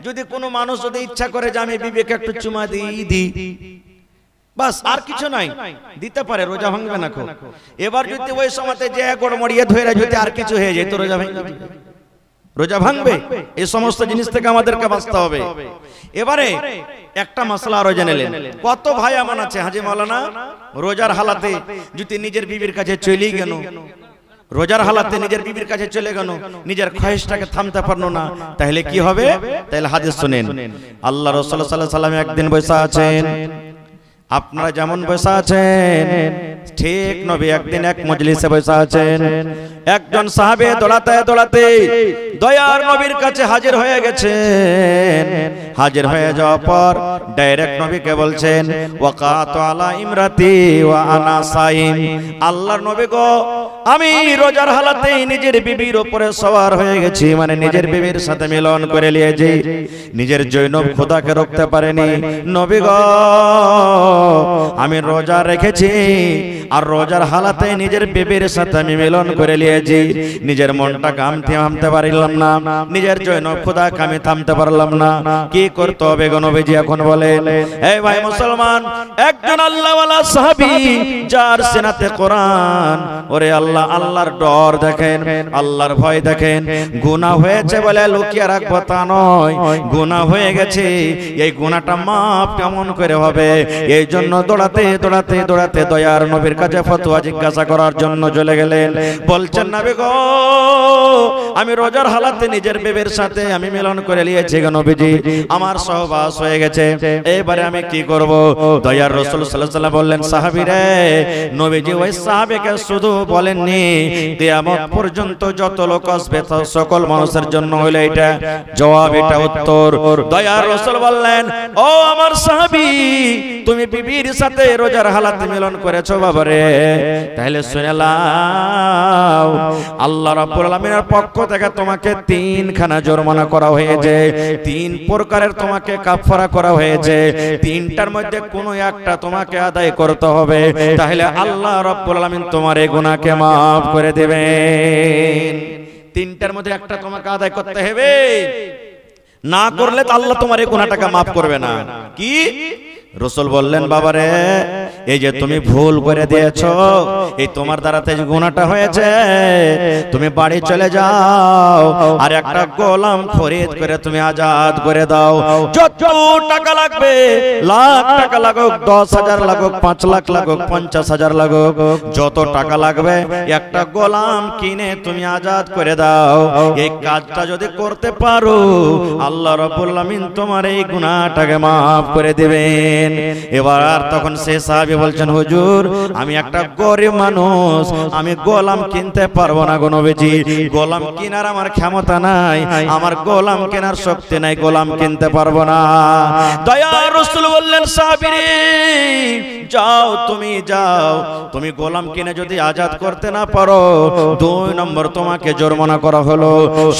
যদি কোনো মানুষ যদি ইচ্ছা করে যে আমি বিবেকে একটু চুমা দিই বাস, আর কিছু নাই, দিতে পারে, রোজা ভাঙবে না। এবার যদি ওই সময়তে যে গড়মড়িয়ে ধরে যদি আর কিছু হয়ে যায় তো রোজা ভাঙবে। এই সমস্ত জিনিস থেকে আমাদেরকে বাঁচতে হবে। এবারে একটা মাসলা আরো জেনেলেন, কত ভাই আমার আছে হাজী মাওলানা রোজার হালাতে যদি নিজের বিবির কাছে চলেই গেল, রোজার হালাতে নিজের বিবির কাছে চলে গেল, নিজের খয়েশটাকে থামতে পারলো না, তাহলে কি হবে? তাহলে হাদিস শুনেন। আল্লাহ রাসূল সাল্লাল্লাহু আলাইহি ওয়াসাল্লাম একদিন বসে আছেন, আপনারা যেমন বসে আছেন ঠিক নবী একদিন এক মজলিসে বসে আছেন। একজন সাহাবে দৌড়াতে দৌড়াতে দয়ার নবীর কাছে হাজির হয়ে গেছেন। হাজির হয়ে যাওয়ার পর ডাইরেক্ট নবীকে বলছেন, ওয়াকাতু আলা ইমরাতি ওয়া আনা সাইম, আল্লাহর নবী গো আমি রোজার হালাতে নিজের বিবির উপরে সওয়ার হয়ে গেছি, মানে নিজের বিবির সাথে মিলন করে নিয়েছি। নিজের জৈনব খোদাকে রুখতে পারেনি। নবী গো আমি রোজা রেখেছি আর রোজার হালাতে নিজের বিবির সাথে আমি মিলন করে নিয়েছি। নিজের মনটাকে আমি থামতে পারলাম না, নিজের জৈনব খোদাকে আমি থামতে পারলাম না। কি করতে হবে গো নবীজি এখন বলেন? এই ভাই মুসলমান, একজন আল্লাহওয়ালা সাহাবী যার সিনাতে কোরআন, ওরে আল্লাহ, আল্লাহর ডর দেখেন, আল্লাহর ভয় দেখেন। গুনাহ হয়েছে বলে লুকিয়ে রাখবো তা নয়, গুনাহ হয়ে গেছে, এই গুনাহটা মাফ কেমন করে হবে? এই জন্য দৌড়াতে দৌড়াতে দৌড়াতে দয়ার নবীর কাছে ফতোয়া জিজ্ঞাসা করার জন্য চলে গেলেন। বলছেন, নবী গো আমি রোজার হালাতে নিজের বিবির সাথে আমি মিলন করে নিয়েছি গো নবীজি, আমার সহবাস হয়ে গেছে, এবারে আমি কি করব? দয়ার রাসূল সাল্লাল্লাহু আলাইহি ওয়াসাল্লাম বললেন, সাহাবী রে, নবীজি ওই সাহাবীকে শুধু বলেননি, কিয়ামত পর্যন্ত যত লোক আসবে সকল মানুষের জন্য হলো এটা জবাব, এটা উত্তর। দয়ার রাসূল বললেন, ও আমার সাহাবী, তুমি বিবির সাথে রোজার হালাতে মিলন করেছো বাবারে, তাহলে শুনে নাও আল্লাহ রাব্বুল আলামিনের পক্ষ থেকে তোমাকে 3খানা জরিমানা করা হয়েছে, 3 প্রকারের তোমাকে কাফারা করা হয়েছে, 3টার মধ্যে কোনো একটা তোমাকে আদায় করতে হবে, তাহলে আল্লাহ রাব্বুল আলামিন তোমার এই গুনাহকে maaf করে দেবেন। 3টার মধ্যে একটা তোমাকে আদায় করতে হবে, না করলে তো আল্লাহ তোমার এই গুনাহটাকে maaf করবে না। কি? রাসূল বললেন, বাবারে এই যে তুমি ভুল করে দিয়েছো, এই তোমার দ্বারাতে যে গুনাহটা হয়েছে, তুমি বাড়ি চলে যাও আর একটা গোলাম খরিদ করে তুমি আজাদ করে দাও। যত টাকা লাগবে, লাখ টাকা লাগুক, 10,000 লাগুক, 5 লাখ লাগুক, 50,000 লাগুক, যত টাকা লাগবে একটা গোলাম কিনে তুমি আজাদ করে দাও। এই কাজটা যদি করতে পারো, আল্লাহ রাব্বুল আলামিন তোমার এই গুনাহটাকে maaf করে দিবেন। এবার তখন সে সাহাবী বলছেন, হুজুর আমি একটা গরিব মানুষ, আমি গোলাম কিনতে পারবো না গো নবীজি, গোলাম কেনার আমার ক্ষমতা নাই, আমার গোলাম কেনার শক্তি নাই, গোলাম কিনতে পারবো না। দয়ার রাসূল বললেন, সাহাবী রে যাও, তুমি যাও, তুমি গোলাম কিনে যদি আজাদ করতে না পারো, 2 নম্বর তোমাকে জরিমানা করা হলো।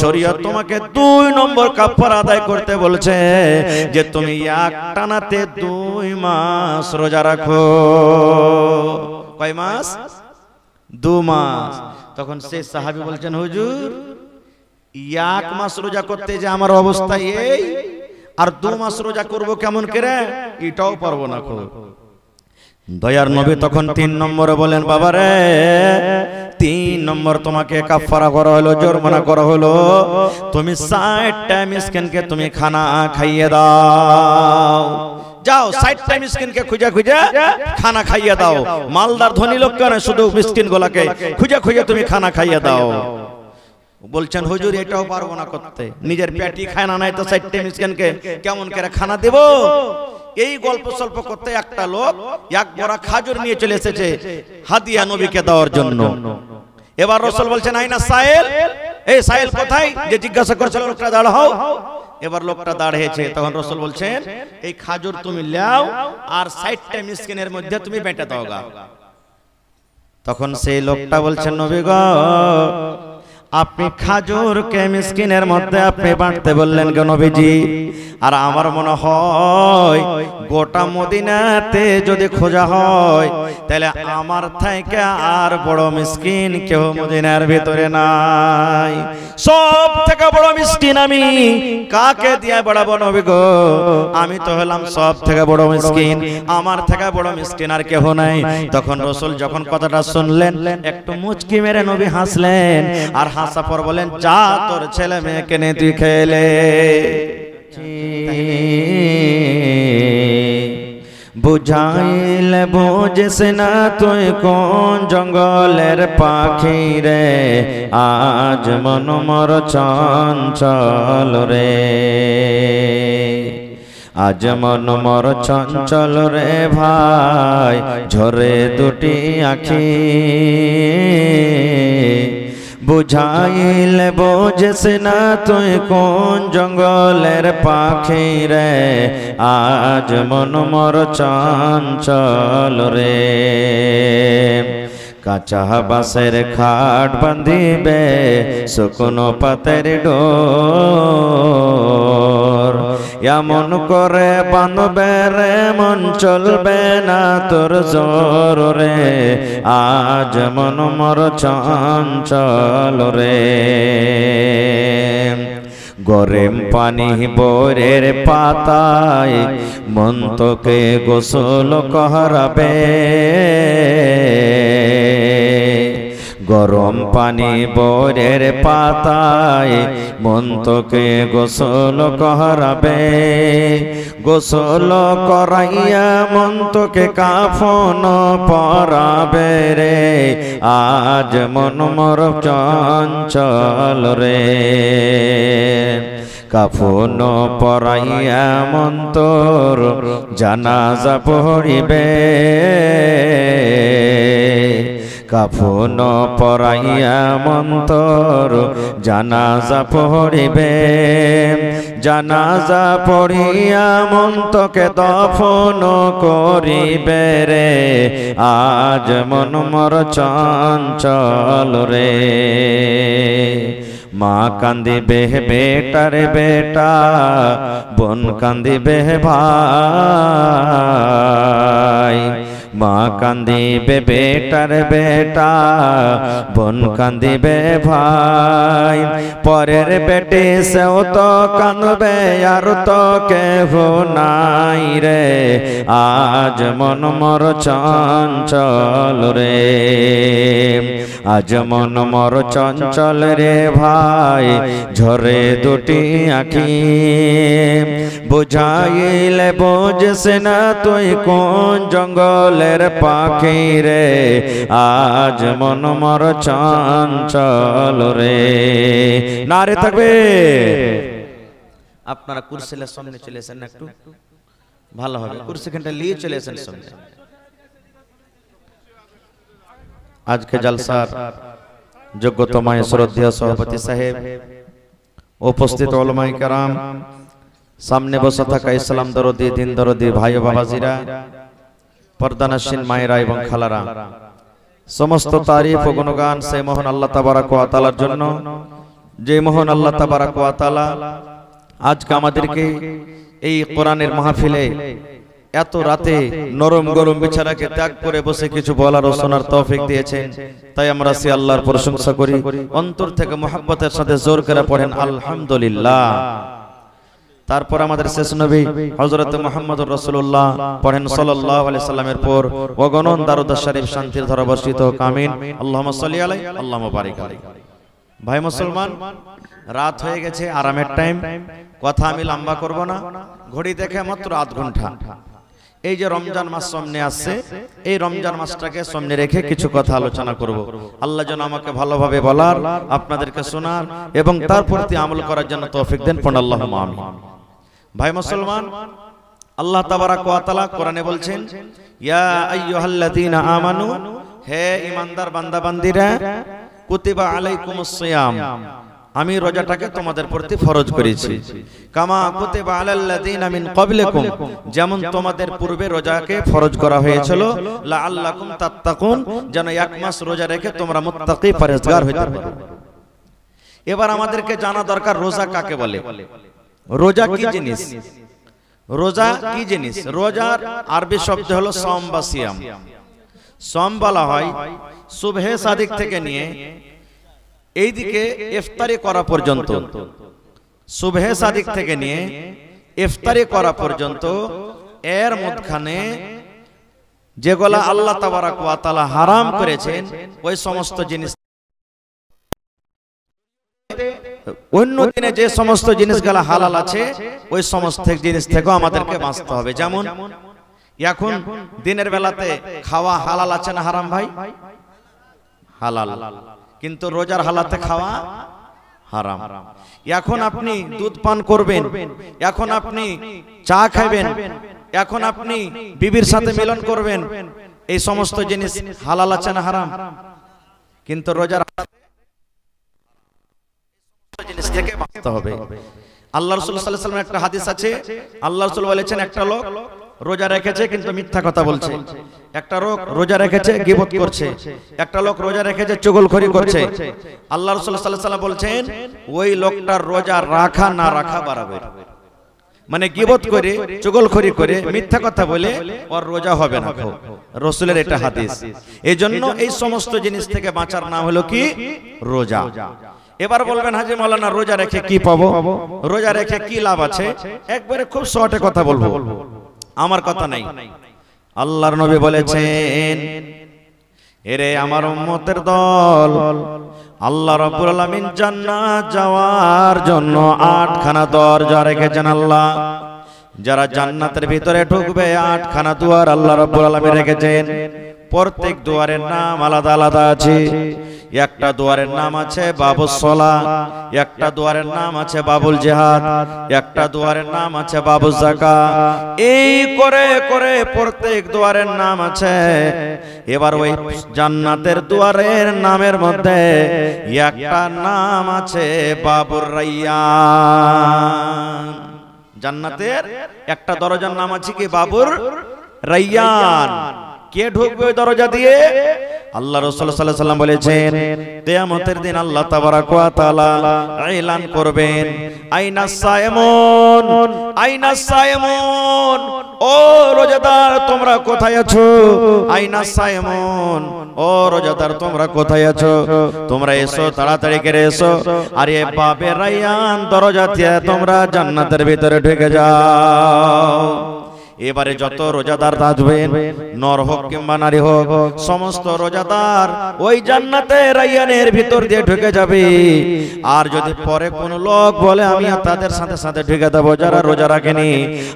শরীয়ত তোমাকে 2 নম্বর কাফারা আদায় করতে বলছে, যে তুমি একটানাতে 2 মাস রোজা রাখো। কয় মাস? 2 মাস। তখন সেই সাহাবী বলছেন, হুজুর 1 মাস রোজা করতে যে আমার অবস্থা এই, আর 2 মাস রোজা করব কেমন করে? এটাও পারবো না। দয়ার নবী তখন 3 নম্বরে বলেন, বাবারে 3 নম্বর তোমাকে কাফারা করা হলো, জরিমানা করা হলো, তুমি 60টা মিসকিনকে তুমি খানা খাইয়ে দাও। যাও 60টা মিসকিনকে খুঁজে খুঁজে খানা খাইয়ে দাও। মালদার ধনী লোক কেন, শুধু মিসকিন গুলাকে খুঁজে খুঁজে তুমি খানা খাইয়ে দাও। বলছেন, হুজুর এটাও পারবো না করতে, নিজের পেটই খায় না, নাই তো 60টা মিসকিনকে কেমন করে খানা দেব? এই গল্প স্বল্প করতে একটা লোক 1 বড়া খাজুর নিয়ে চলে এসেছে হাদিয়া নবীকে দেওয়ার জন্য। এবার রাসূল বলছেন, আইনা সাইল, এই সাইল কোথায়? যে জিজ্ঞাসা করছিল লোকটা দাঁড়াও। এবার লোকটা দাঁড়িয়েছে, তখন রাসূল বলছেন, এই খাজুর তুমি লাও আর 60টা মিসকিনের মধ্যে তুমি বেঁটে দাও গা। তখন সেই লোকটা বলছেন, নবী গো আপনি খাজুরকে মিসকিনের মধ্যে আপনি বাঁটতে বললেন গো নবীজি, আর আমার মনে হয় গোটা মদিনাতে যদি খোঁজা হয় তাহলে আমার থেকে আর বড় মিসকিন কেউ মদিনার ভিতরে নাই। সব থেকে বড় মিসকিন আমি, কাকে দিয়ে বাড়াবো নবী গো? আমি তো হলাম সব থেকে বড় মিসকিন, আমার থেকে বড় মিসকিন আর কেউ নাই। তখন রাসূল যখন কথাটা শুনলেন একটু মুচকি মেরে নবী হাসলেন, আর হাসা পর বলেন, যা তোর ছেলে মেয়েকে নিয়ে তুই খেলে। বুঝাইলে বুঝিস না তুই কোন জঙ্গলের পাখি রে, আজ মন মর চঞ্চল রে, আজ মন মর চঞ্চল রে ভাই, ঝরে দুটি আখি। বুঝাইলে বুঝিস না তুই কোন জঙ্গলের পাখি রে, আজ মন মর চঞ্চল রে। কাঁচা বাঁশের খাট বাঁধিবে শুকনো পাতের ডোর, এমন করে বাঁধবে রে মন চলবে না তোর জোর রে, আজ মন মর চঞ্চল রে। গরম পানি বোরের পাতায় মন তোকে গোসল করাবে, গরম পানি বোরের পাতায় মন তোকে গোসল করাবে, গোসল করাইয়া মন তোকে কাফন পরাবে রে, আজ মন মর চঞ্চল রে। কাফন পরাইয়া মন তোর জানাজা পড়িবে, কাফন পরাইয়া মন তোর জানাজা পড়িবে, জানাজা পড়িয়া মন তোকে দফন করিবে রে, আজ মন মর চঞ্চল রে। মা কান্দিবে বেটার বেটা, বোন কান্দিবে ভাই, মা কান্দিবে বেটার বেটা, বোন কান্দিবে ভাই, পরের বেটি সেও তো কাঁদবে আর তো কেহ নাই রে, আজ মন মর চঞ্চল রে, আজ মন মর চঞ্চল রে ভাই, ঝরে দুটি আখি। বুঝাইলে বুঝিস না তুই কোন জঙ্গলের পাখি রে, আজ মন মর চঞ্চল রে। নারে থাকবে। আপনারা কুরসিলের সামনে চলে এসেন, একটু ভালো হবে, কুরসিখানটা নিয়ে চলে এসেন সামনে। আজকে জলসার যোগ্যতম শ্রদ্ধেয় সভাপতি সাহেব, উপস্থিত উলামায়ে কেরাম, সামনে বসে থাকা ইসলাম দরদি দিন দরদি ভাই ও বাবাজিরা, পর্দানশীন মায়েরা এবং খালারা, সমস্ত তারিফ ও গুণগান সেই মহান আল্লাহ তাবারক ওয়া তাআলার জন্য, যে মহান আল্লাহ তাবারক ওয়া তাআলা আজকে আমাদেরকে এই কোরআনের মাহফিলে এত রাতে নরম গরম বিছানাকে ত্যাগ করে বসে কিছু বলার ও শোনার তৌফিক দিয়েছেন। তাই আমরা সে আল্লাহর প্রশংসা করি, অন্তর থেকে মুহাব্বতের সাথে জোর করে পড়েন আলহামদুলিল্লাহ। তারপর আমাদের শেষ নবী হযরত মুহাম্মদুর রাসূলুল্লাহ পড়েন সাল্লাল্লাহু আলাইহি সাল্লামের পর অগণন দারুদ শরীফ শান্তির ধারা বর্ষিত হোক, আমিন। আল্লাহুম্মা সাল্লি আলাইহি আল্লাহুম্মা বারিক আলাইহি। ভাই মুসলমান, রাত হয়ে গেছে, আরামের টাইম, কথা আমি লম্বা করব না, ঘড়ি দেখে মাত্র আধ ঘন্টা। এই যে রমজান মাস সামনে আসছে, এই রমজান মাসটাকে সামনে রেখে কিছু কথা আলোচনা করব। আল্লাহ যেন আমাকে ভালোভাবে বলার, আপনাদেরকে শোনার এবং তার প্রতি আমল করার জন্য তৌফিক দেন, পড়ুন আল্লাহুম্মা আমিন। ভাই মুসলমান, আল্লাহ তাবারক ওয়া তাআলা কোরআনে বলছেন, ইয়া আইয়ুহাল্লাযীনা আমানু, হে ঈমানদার বান্দা বান্দীরা, কুতিবা আলাইকুমুস সিয়াম, আমি রোজাটাকে তোমাদের প্রতি ফরজ করেছি, কামা কুতিবা আলাল্লাযীনা মিন ক্বাবলিকুম, যেমন তোমাদের পূর্বে রোজাকে ফরজ করা হয়েছিল, লাআল্লাকুম তাত্তাকুন, যেন এক মাস রোজা রেখে তোমরা মুত্তাকি পরহেজগার হতে পারো। এবার আমাদেরকে জানা দরকার রোজা কাকে বলে। রোজা কি জিনিস? রোজা কি জিনিস? রোজার আরবি শব্দ হলো সম বা সিয়াম। সম বলা হয় সুবহে সাদিক থেকে নিয়ে এইদিকে ইফতারি করা পর্যন্ত, সুবহে সাদিক থেকে নিয়ে ইফতারি করা পর্যন্ত এর মধ্যখানে যেগুলা আল্লাহ তাবারাক ওয়া তাআলা হারাম করেছেন ওই সমস্ত জিনিস, অন্য দিনে যে সমস্ত জিনিসগুলো হালাল আছে ওই সমস্ত জিনিস থেকেও আমাদেরকে বাঁচতে হবে। যেমন এখন দিনের বেলাতে খাওয়া হালাল আছে না হারাম ভাই? হালাল, কিন্তু রোজার হালাতে খাওয়া হারাম। এখন আপনি দুধ পান করবেন, এখন আপনি চা খাবেন, এখন আপনি বিবির সাথে মিলন করবেন, এই সমস্ত জিনিস হালাল আছে না হারাম? কিন্তু রোজার জিনিস থেকে বাঁচতে হবে। আল্লাহ রাসূল সাল্লাল্লাহু আলাইহি ওয়াসাল্লাম একটা হাদিস আছে, আল্লাহ রাসূল বলেছেন একটা লোক রোজা রেখেছে কিন্তু মিথ্যা কথা বলছে, একটা লোক রোজা রেখেছে গীবত করছে, একটা লোক রোজা রেখেছে চুগলখড়ি করছে। আল্লাহ রাসূল সাল্লাল্লাহু আলাইহি ওয়াসাল্লাম বলছেন ওই লোকটার রোজা রাখা না রাখা বরাবর। মানে গীবত করে চুগলখড়ি করে মিথ্যা কথা বলে ওর রোজা হবে না। রাসূলের এটা হাদিস। এজন্য এই সমস্ত জিনিস থেকে বাঁচার নাম হলো কি? রোজা। এবার বলবেন হাজী মাওলানা রোজা রেখে কি পাবো, রোজা রেখে কি লাভ আছে? একবারে খুব শর্টে কথা বলবো, আমার কথা নাই। আল্লাহর নবী বলেছেন এরে আমার উম্মতের দল, আল্লাহ রাব্বুল আলামিন জান্নাত যাওয়ার জন্য 8খানা দরজা রেখেছেন আল্লাহ। যারা জান্নাতের ভিতরে ঢুকবে 8খানা দুয়ার আল্লাহ রাব্বুল আলামিন রেখেছেন। প্রত্যেক দুয়ারের নাম আলাদা আলাদা আছে। একটা দুয়ারের নাম আছে বাবুস সালাহ, একটা দুয়ারের নাম আছে বাবুল জিহাদ, একটা দুয়ারের নাম আছে বাবুল যাকাত। এই করে করে প্রত্যেক দুয়ারের নাম আছে। এবার ওই জান্নাতের দুয়ারের নামের মধ্যে একটা নাম আছে বাবুর রায়্যান। জান্নাতের একটা দরজার নাম আছে কি? বাবুর রায়্যান। কে ঢুকবে ওই দরজা দিয়ে? আল্লাহ রাসূল সাল্লাল্লাহু আলাইহি ওয়াসাল্লাম বলেছেন কিয়ামতের দিন আল্লাহ তাবারাক ওয়া তাআলা এলান করবেন আইনাস সায়েমুন, আইনাস সায়েমুন, ও রোজাদার তোমরা কোথায় আছো? আইনাস সায়েমুন, ও রোজাদার তোমরা কোথায় আছো? তোমরা এসো, তাড়াতাড়ি করে এসো। আর এই বাবে রায়্যান দরজা দিয়ে তোমরা জান্নাতের ভিতরে ঢুকে যাও। এবারে যত রোজাদার আসবেন, নর হোক কিংবা নারী হোক, সমস্ত রোজাদার ওই জান্নাতে রায়্যানের ভিতর দিয়ে ঢুকে যাবে। আর যদি পরে কোন লোক বলে আমি তাদের সাথে সাথে ঢুকে দেবো যারা রোজা রাখেনি,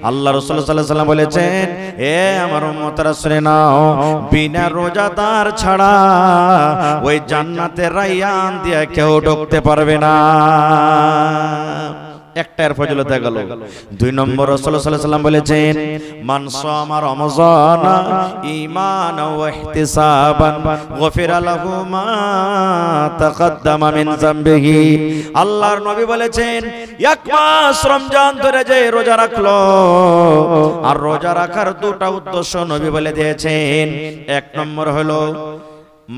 আল্লাহ রাসূল সাল্লাল্লাহু আলাইহি ওয়াসাল্লাম বলেছেন এ আমার উম্মতরা শুনে নাও, বিনা রোজাদার ছাড়া ওই জান্নাতে রায়্যান দিয়ে কেউ ঢুকতে পারবে না। একটার ফজিলত গেল। 2 নম্বর রাসূল সাল্লাল্লাহু আলাইহি ওয়াসাল্লাম বলেছেন মান সামা রমাযান ঈমানান ওয়া ইহতিসাবান গফিরা লাহু মা তাকাদ্দামা মিন যামবিহি। আল্লাহর নবী বলেছেন এক মাস রমজান ধরে যে রোজা রাখলো, আর রোজা রাখার দুটো উদ্দেশ্য নবী বলে দিয়েছেন। 1 নম্বর হলো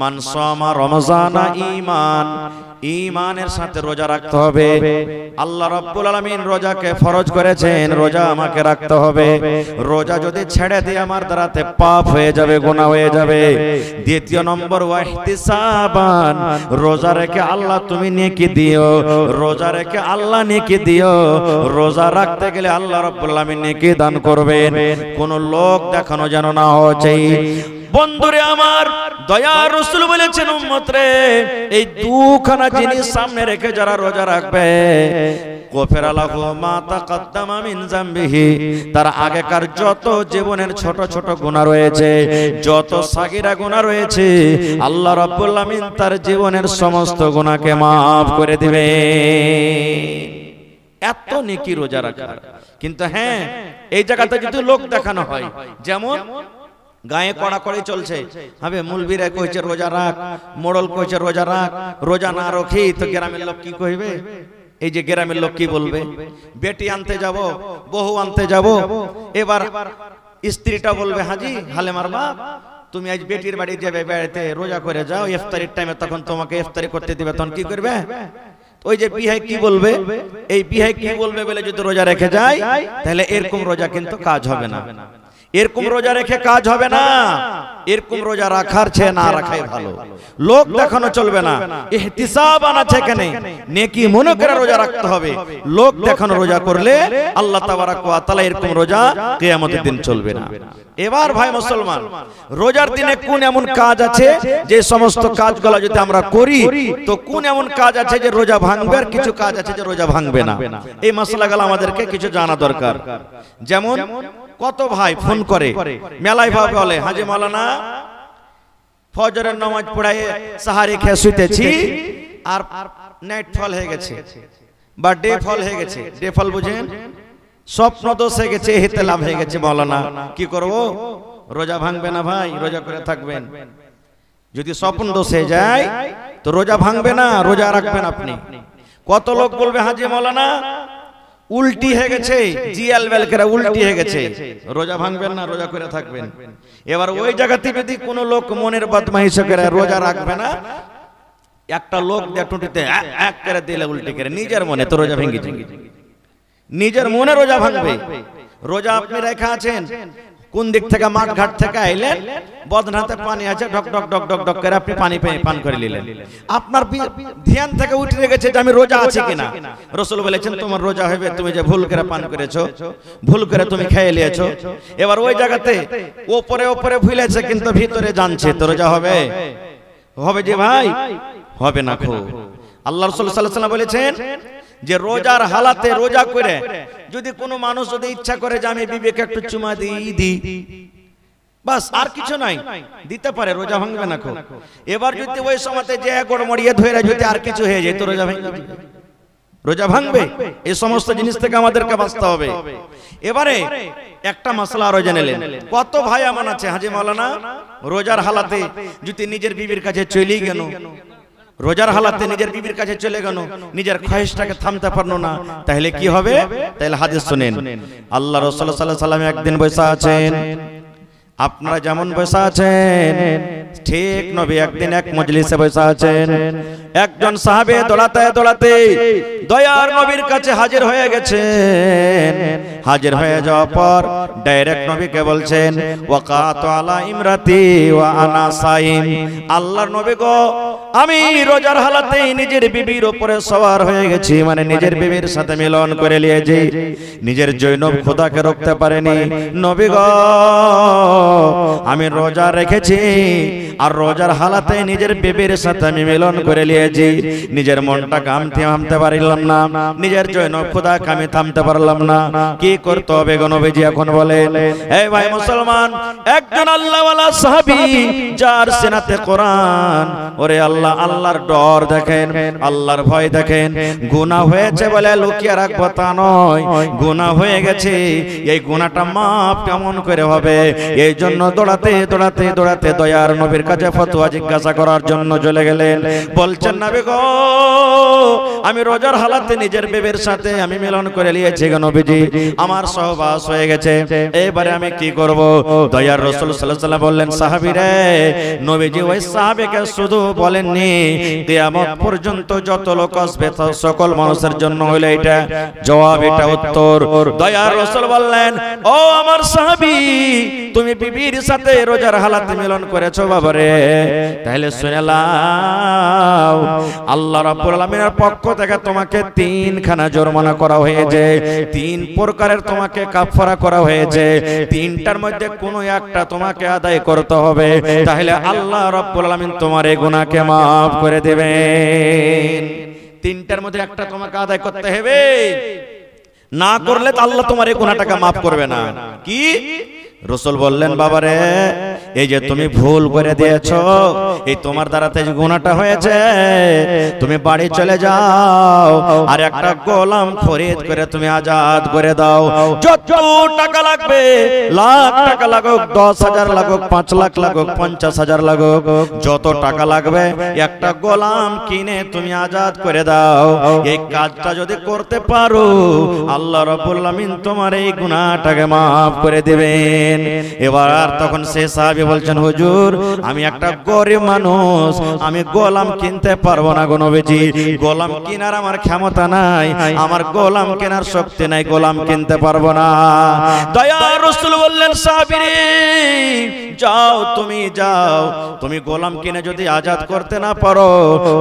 মান সামা রমাযানা ঈমান, ঈমানের সাথে রোজা রাখতে হবে। আল্লাহ রাব্বুল আলামিন রোজাকে ফরজ করেছেন, রোজা আমাকে রাখতে হবে। রোজা যদি ছেড়ে দিই আমার দ্বারাতে পাপ হয়ে যাবে, গুনাহ হয়ে যাবে। 2 নম্বর ওয়া ইহতিসাবান, রোজা রেখে আল্লাহ তুমি নেকি দিও, রোজা রেখে আল্লাহ নেকি দিও। রোজা রাখতে গেলে আল্লাহ রাব্বুল আলামিন নেকি দান করবেন, কোন লোক দেখানো যেন না হয়। বন্ধুরে আমার, দয়ার রাসূল বলেছেন উম্মত রে, এই দুখানা জিনিস সামনে রেখে যারা রোজা রাখবে গফিরা লাহু মা তাকাদ্দামা মিন যামবিহি, তার আগেকার যত জীবনের ছোট ছোট গুনাহ রয়েছে, যত সাগীরা গুনাহ রয়েছে, আল্লাহ রাব্বুল আমিন তার জীবনের সমস্ত গুনাহকে maaf করে দিবে। এত নেকি রোজা রাখার। কিন্তু হ্যাঁ, এই জায়গাতে যদি লোক দেখানো হয়, যেমন গায়ে কড়াকড়ি চলছে, হবে মুলবিরা কইছে রোজা রাখ, মোড়ল কইছে রোজা রাখ, রোজা না রাখি তো গ্রামের লোক কি কইবে? এই যে গ্রামের লোক কি বলবে? বেটি আনতে যাব, বহু আনতে যাব, এবার স্ত্রীটা বলবে হাজি হালেমার বাপ তুমি আজ বেটির বাড়ি যাবে, বেড়াতে রোজা করে যাও, ইফতারির টাইমে তখন তোমাকে ইফতারি করতে দিবে, তখন কি করবে? ওই যে বিহাই কি বলবে, এই বিহাই কি বলবে বলে যদি রোজা রেখে যায় তাহলে এরকম রোজা কিন্তু কাজ হবে না, এরকম রোজা রেখে কাজ হবে না। এরকম রোজা রাখার চেয়ে না রাখাই ভালো। লোক দেখানো চলবে না, ইহতিসাব আনাছে কেন, নেকি মনে করে রোজা রাখতে হবে। লোক দেখানো রোজা করলে আল্লাহ তাবারাক ওয়া তাআলা এরকম রোজা কিয়ামতের দিন চলবে না। এবার ভাই মুসলমান, রোজার দিনে কোন এমন কাজ আছে যে সমস্ত কাজগুলো যদি আমরা করি তো কোন এমন কাজ আছে যে রোজা ভাঙবে, আর কিছু কাজ আছে যে রোজা ভাঙবে না। এই মাসলাগুলো আমাদেরকে কিছু জানা দরকার। যেমন কত ভাই ফোন করে মেলায় ভাবে বলে, হাজি মাওলানা ফজরের নামাজ পড়ায় সাহারি খেয়ে শুতেছি আর নাইট ফল হয়ে গেছে বা ডে ফল হয়ে গেছে। ডে ফল বুঝেন, স্বপ্ন দোষ হয়ে গেছে, ইহতিলাম হয়ে গেছে। মাওলানা কি করব? রোজা ভাঙবে না ভাই, রোজা করে থাকবেন। যদি স্বপ্ন দোষ হয়ে যায় তো রোজা ভাঙবে না, রোজা রাখবেন আপনি। কত লোক বলবে হাজি মাওলানা উল্টি হয়ে গেছে, জিয়াল বেল করে উল্টি হয়ে গেছে, রোজা ভাঙবেন না, রোজা করে থাকবেন। এবার ওই জায়গাতে যদি কোন লোক মনের বদমাইশি করে রোজা রাখবে না, একটা লোক দিয়ে টুটিতে এক করে দিলে উল্টি করে নিজের মনে, তো রোজা ভেঙে যাবে, নিজের মনে রোজা ভাঙবে। রোজা আপনি রেখা আছেন, কোন দিক থেকে মাঠ ঘাট থেকে আইলেন, বদনাতে পানি আছে, ঢক ঢক ঢক ঢক ঢক করে আপনি পানি পান করে নিলেন। আপনার ধ্যান থেকে উঠে গেছে যে আমি রোজা আছি কিনা। রাসূল বলেছেন তোমার রোজা হবে তুমি যে ভুল করে পান করেছো, ভুল করে তুমি খেয়ে নিয়েছো। এবার ওই জায়গাতে ওপরে ওপরে ভুলেছে কিন্তু ভিতরে জানছে, তো রোজা হবে? হবে যে ভাই, হবে না। খো আল্লাহ রাসূল সাল্লাল্লাহু আলাইহি ওয়াসাল্লাম বলেছেন যে রোজার হালাতে রোজা করে যদি কোনো মানুষ যদি ইচ্ছা করে যে আমি বিবেকে একটু চুমা দিই, বাস আর কিছু নাই, দিতে পারে, রোজা ভাঙবে না। এবার যদি ওই সময়তে যে গড়মড়িয়ে ধরে যদি আর কিছু হয়ে যায় তো রোজা ভাঙবে, রোজা ভাঙবে। এই সমস্ত জিনিস থেকে আমাদেরকে বাঁচতে হবে। এবারে একটা মাসলা আরো জেনে নেন। কত ভাই এমন আছে হাজি মাওলানা রোজার হালাতে যদি নিজের বিবির কাছে চলেই গেল, রোজার হালাতে নিজের বিবির কাছে চলে গেল, নিজের খয়েশটাকে থামতে পারলো না, তাহলে কি হবে? তাহলে হাদিস শুনেন। আল্লাহ রাসূল সাল্লাল্লাহু আলাইহি ওয়াসাল্লাম একদিন বসে আছেন, আপনারা যেমন বসে আছেন ঠিক নবী একদিন এক মজলিসে বসে আছেন। একজন সাহাবী দৌড়াতে দৌড়াতে দয়ার নবীর কাছে হাজির হয়ে গেছেন। হাজির হয়ে যাওয়ার পর ডাইরেক্ট নবীকে বলছেন ওয়াকাতু আলা ইমরাতি ওয়া আনা সাইম, আল্লাহর নবী গো আমি রোজার হালাতে নিজের বিবির উপরে সওয়ার হয়ে গেছি, মানে নিজের বিবির সাথে মিলন করে নিয়েছি, নিজের জৈনব খোদাকে রুখতে পারেনি। নবী গো আমি রোজা রেখেছি আর রোজার হালাতে নিজের বিবির সাথে আমি মিলন করে নিয়েছি, নিজের মনটাকে আমি থামতে পারলাম না, নিজের জৈনব খোদাকে আমি থামতে পারলাম না। কি করতে হবে গো নবীজি এখন বলেন? এই ভাই মুসলমান, একজন আল্লাহওয়ালা সাহাবী যার সিনাতে কোরআন, ওরে আল্লাহ, আল্লাহর ডর দেখেন, আল্লাহর ভয় দেখেন। গুনাহ হয়েছে বলে লুকিয়ে রাখবো তা নয়, গুনাহ হয়ে গেছে, এই গুনাহটা মাফ কেমন করে হবে? এই জন্য দৌড়াতে দৌড়াতে দৌড়াতে দয়ার নবীর কাছে ফতোয়া জিজ্ঞাসা করার জন্য চলে গেলেন। বলছেন নবী গো আমি রোজার হালাতে নিজের বিবির সাথে আমি মিলন করে নিয়েছি গো নবীজি, আমার সহবাস হয়ে গেছে, এবারে আমি কি করব? দয়ার রাসূল সাল্লাল্লাহু আলাইহি ওয়াসাল্লাম বললেন সাহাবী রে, নবীজি ওই সাহাবীকে শুধু বলেননি, কিয়ামত পর্যন্ত যত লোক আসবে সকল মানুষের জন্য হলো এটা জবাব, এটা উত্তর। দয়ার রাসূল বললেন ও আমার সাহাবী তুমি বিবির সাথে রোজার হালাতে মিলন করেছো বাবারে, তাহলে শুনে নাও আল্লাহ রাব্বুল আলামিনের পক্ষ থেকে তোমাকে 3 খানা জরিমানা করা হয়েছে, 3 প্রকারের তোমাকে কাফারা করা হয়েছে, 3টার মধ্যে কোনো একটা তোমাকে আদায় করতে হবে, তাহলে আল্লাহ রাব্বুল আলামিন তোমার এই গুনাহকে maaf করে দেবেন। 3টার মধ্যে একটা তোমাকে আদায় করতে হবে, না করলে তো আল্লাহ তোমার এই গুনাহটাকে maaf করবে না। কি? রাসূল বললেন বাবারে এই যে তুমি ভুল করে দিয়েছো, এই তোমার দ্বারাতে যে গুনাহটা হয়েছে, তুমি বাড়ি চলে যাও আর একটা গোলাম খরিদ করে তুমি আজাদ করে দাও। যত টাকা লাগবে, লাখ টাকা লাগুক, 10,000 লাগুক, 5 লাখ লাগুক, 50,000 লাগুক, যত টাকা লাগবে একটা গোলাম কিনে তুমি আজাদ করে দাও। এই কাজটা যদি করতে পারো আল্লাহ রাব্বুল আলামিন তোমার এই গুনাহটাকে maaf করে দিবেন। এবার তখন সে সাহাবী বলছেন হুজুর আমি একটা গরিব মানুষ, আমি গোলাম কিনতে পারবো না গো নবীজি, গোলাম কেনার আমার ক্ষমতা নাই, আমার গোলাম কেনার শক্তি নাই, গোলাম কিনতে পারবো না। দয়ার রাসূল বললেন সাহাবী রে যাও, তুমি গোলাম কিনে যদি আজাদ করতে না পারো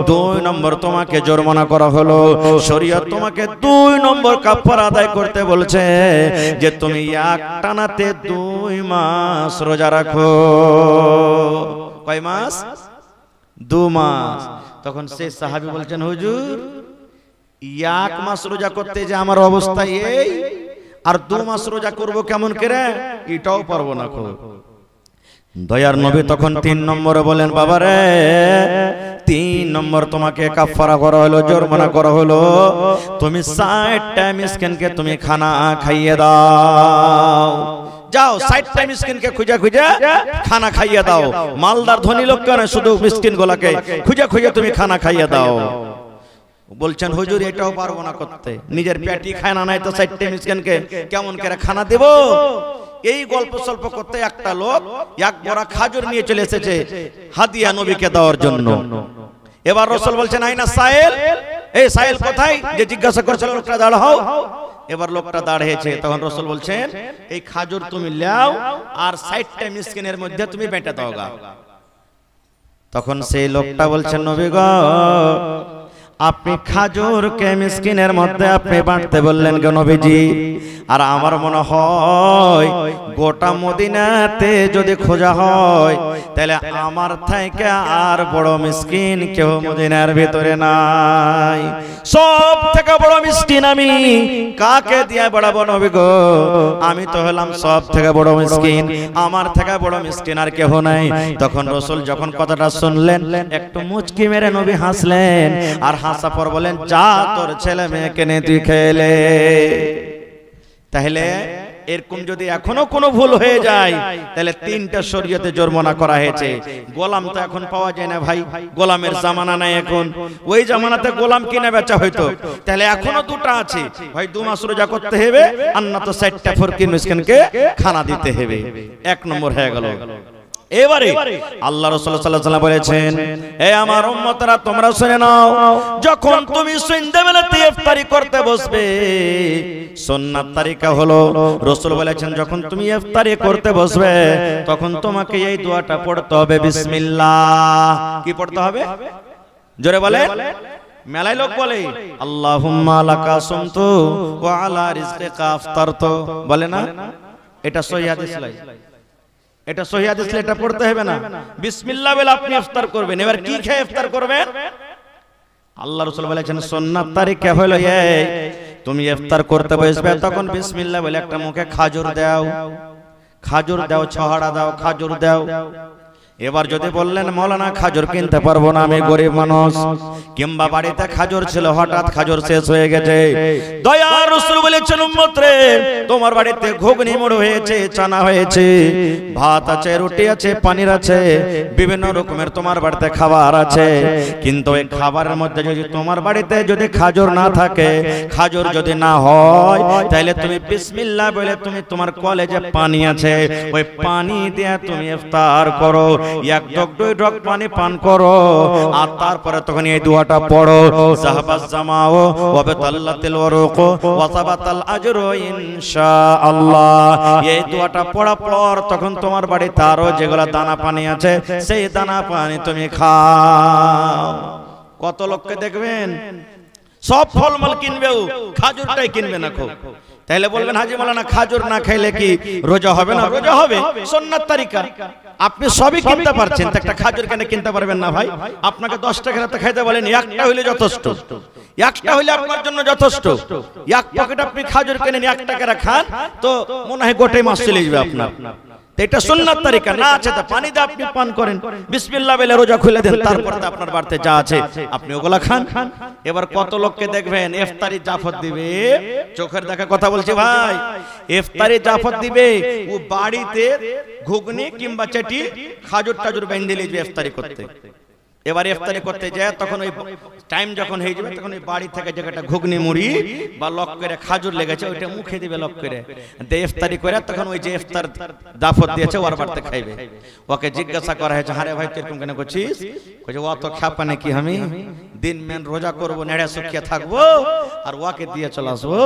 2 নম্বর তোমাকে জরিমানা করা হলো। শরীয়ত তোমাকে 2 নম্বর কাফারা আদায় করতে বলছে যে তুমি একটানাতে 2 মাস রোজা রাখো। কয় মাস? 2 মাস। তখন সেই সাহাবী বলছেন হুজুর 1 মাস রোজা করতে যে আমার অবস্থা এই, আর 2 মাস রোজা করব কেমন করে, এটাও পারবো না। দয়ার নবী তখন 3 নম্বরে বলেন বাবারে 3 নম্বর তোমাকে কাফারা করা হলো, জরিমানা করা হলো, তুমি 60টা মিসকিনকে তুমি খানা খাইয়ে দাও। যাও 60টা মিসকিনকে খুঁজে খুঁজে খানা খাইয়ে দাও। মালদার ধনী লোক কেন, শুধু মিসকিন গুলাকে খুঁজে খুঁজে তুমি খানা খাইয়ে দাও। বলছেন হুজুর এটাও পারবো না করতে, নিজের পেটই খায় না, নাই তো 60টা মিসকিনকে কেমন করে খানা দেব। এই গল্প সল্প করতে একটা লোক 1 বড়া খাজুর নিয়ে চলে এসেছে হাদিয়া নবীকে দেওয়ার জন্য। এবার রাসূল বলছেন আইনা সাইল, এই সাইল কোথায়, যে জিজ্ঞাসা করছিল লোকটা দাঁড় হও। এবার লোকটা দাঁড়িয়েছে, তখন রাসূল বলছেন এই খাজুর তুমি লাও আর 60টা মিসকিনের মধ্যে তুমি বেঁটে দাও গা। তখন সেই লোকটা বলছেন নবী গো আপনি খাজুরকে মিসকিনের মধ্যে আপনি বাঁটতে বললেন গো নবীজি, আর আমার মনে হয় গোটা মদিনাতে যদি খোঁজা হয় তাহলে আমার থেকে আর বড় মিসকিন কেউ মদিনার ভিতরে নাই। সব থেকে বড় মিসকিন আমি, কাকে দিয়ে বাড়াবো নবী গো, আমি তো হলাম সব থেকে বড় মিসকিন, আমার থেকে বড় মিসকিন আর কেউ নাই। তখন রাসূল যখন কথাটা শুনলেন একটু মুচকি মেরে নবী হাসলেন, আর হাসা পর বলেন যা তোর ছেলে মেয়েকে নিয়ে তুই খেলে। তাহলে এরকম যদি এখনো কোনো ভুল হয়ে যায় তাহলে 3টা শরীয়তে জরিমানা করা হয়েছে। গোলাম তো এখন পাওয়া যায় না ভাই, গোলামের জামানা নাই এখন, ওই জামানাতে গোলাম কিনে বেচা হইতো। তাহলে এখনো 2টা আছে, ভাই 2 মাস রোজা করতে হবে আর না তো 60টা ফকির মিসকিনকে খানা দিতে হবে। 1 নম্বর হয়ে গেল। এবারে আল্লাহ রাসূল সাল্লাল্লাহু আলাইহি ওয়াসাল্লাম বলেছেন হে আমার উম্মতরা তোমরা শুনে নাও, যখন তুমি সন্ধ্যাবেলাতে ইফতারি করতে বসবে সুন্নাত তরিকা হলো, রাসূল বলেছেন যখন তুমি ইফতারি করতে বসবে তখন তোমাকে এই দোয়াটা পড়তে হবে বিসমিল্লাহ। কি পড়তে হবে জোরে বলেন। মেলায় লোক বলে আল্লাহুম্মা লাকা সুমতু ওয়া আলা রিজকিকা আফতারতু, বলে না? এটা সহিহ হাদিস নাই, এটা সহিহ হাদিস, এটা পড়তে হবে না। বিসমিল্লাহ বলে আপনি ইফতার করবেন। এবার কি খেয়ে ইফতার করবেন? আল্লাহ রাসূল বলেছেন সুন্নাত তরিকা হলো এই, তুমি ইফতার করতে বসবে তখন বিসমিল্লাহ বলে একটা মুখে খাজুর দাও, খাজুর দাও, ছহাড়া দাও, খাজুর দাও। এবার যদি বললেন মাওলানা খাজুর কিনতে পারবো না, আমি গরিব মানুষ, কিংবা বাড়িতে খাজুর ছিল হঠাৎ খাজুর শেষ হয়ে গেছে, দয়ার রাসূল বলেছেন উম্মত রে তোমার বাড়িতে ঘুগনি মুড়ো হয়েছে, চানা হয়েছে, ভাত আছে, রুটি আছে, পানির আছে, বিভিন্ন রকমের তোমার বাড়িতে খাবার আছে, কিন্তু এই খাবারের মধ্যে যদি তোমার বাড়িতে যদি খাজুর না থাকে, খাজুর যদি না হয় তাহলে তুমি বিসমিল্লাহ বলে তুমি তোমার কলেজে পানি আছে ওই পানি দিয়ে তুমি ইফতার করো, 1 ঢোক 2 ঢোক পানি পান করো, আর তারপরে তখন এই দোয়াটা পড়ো যাহাবাজ জামাও ওয়া বাতাল্লাতিল ওয়ারুক ওয়া সাবাতাল আজরু ইনশাআল্লাহ। এই দোয়াটা পড়া পর তখন তোমার বাড়িতে আরো যেগুলা দানা পানি আছে সেই দানা পানি তুমি খাও। কত লোককে দেখবেন সব ফলমূল কিনবেও খাজুরটাই কিনবে না খুব। তাহলে বলবেন হাজী মাওলানা খাজুর না খাইলে কি রোজা হবে না? রোজা হবে, সুন্নাত তরিকা। আপনি সবই কিনতে পারছেন, একটা খাজুর কেন কিনতে পারবেন না ভাই? আপনাকে 10 টাকা রাতে খাইতে বলেন, একটা হইলে যথেষ্ট, একটা হইলে আপনার জন্য যথেষ্ট। 1 প্যাকেট আপনি খাজুর কিনেন 1 টাকা খান তো মনে হয় গোটাই মাস চলে যাবে আপনার। এটা সুন্নাত তরিকা না আছে তো পানি দিয়ে আপনি পান করেন, বিসমিল্লাহ বলে রোজা খুলে দেন, তারপর আপনার বাড়িতে যা আছে আপনি ওগুলা খান। এবার কত লোককে দেখবেন ইফতারি জাফত দিবে, চোখের দেখা কথা বলছি ভাই, ইফতারি জাফত দিবে ও বাড়িতে ঘুগনি কিংবা চাটি খাজুর টাজুর বেঁধে নিয়ে যাবে ইফতারি করতে। এবার ইফতারি করতে যায় তখন ওই টাইম যখন হয়ে যাবে তখন ওই বাড়ি থেকে যেটা ঘুগনি মুড়ি বা লক করে খাজুর লেগেছে ওইটা মুখে দিবে লক করে দিয়ে ইফতারি করে তখন ওই যে ইফতার দাফত দিয়েছে ওর বাড়িতে খাইবে। ওকে জিজ্ঞাসা করা হয়েছে, হারে ভাই তুই কেন করছিস? কইছে ও তো খাপা নাকি আমি দিন মেন রোজা করবো নেড়ে শুকিয়ে থাকবো আর ওকে দিয়ে চলে আসবো।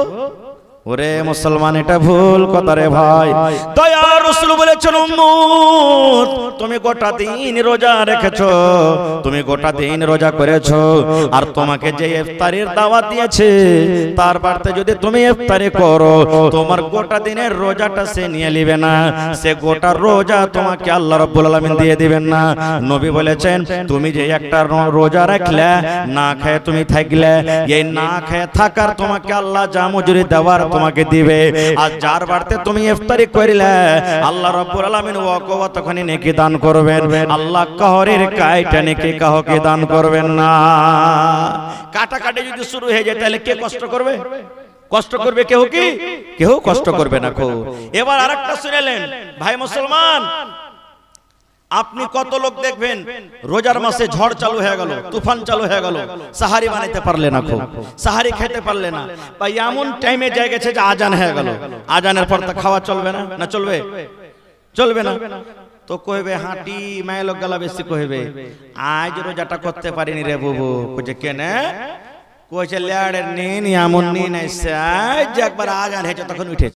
ওরে মুসলমান এটা ভুল কথা রে ভাই। দয়ার রাসূল বলেছেন উম্মত তুমি গোটা দিন রোজা রেখেছো, তুমি গোটা দিন রোজা করেছো, আর তোমাকে যে ইফতারির দাওয়াত দিয়েছে তার বাড়িতে যদি তুমি ইফতারি করো তোমার গোটা দিনের রোজাটা সে নিয়ে নেবে না, সে গোটা রোজা তোমাকে আল্লাহ রাব্বুল আলামিন দিয়ে দিবেন না। নবী বলেছেন তুমি যে একটা রোজা রাখলে না খেয়ে তুমি থাকলে এই না খেয়ে থাকার তোমাকে আল্লাহ যা মজুরি দেওয়ার তোমাকে দিবে, আর যার বাড়িতে তুমি ইফতারি করিলে আল্লাহ রাব্বুল আলামিন ওয়াকে তখনই নেকি দান করবেন। আল্লাহ কাহরের কাইটা নেকি কাহকে দান করবেন না। কাটাকাটি যদি শুরু হয়ে যায় তাহলে কে কষ্ট করবে? কষ্ট করবে কেউ কি? কেউ কষ্ট করবে না। এবার আরেকটা শুনেলেন ভাই মুসলমান, আপনি কত লোক দেখবেন রোজার মাসে ঝড় চালু হয়ে গেল, তুফান চালু হয়ে গেল, সাহারি বানাইতে পারলে না, সাহারি খেতে পারলে না, বা এমন টাইমে যায় গেছে যে আজান হয়ে গেল, আজানের পর তা খাওয়া চলবে না, না চলবে? চলবে না। তো কইবে হাঁটি মাইল গলা বেশি কইবে আজ রোজাটা করতে পারিনি রে বুবু। কইছে কেনে? কইছে লেড়ের নিন এমন নিন আইছে আজ একবার আজান হয়েছে তখন উঠে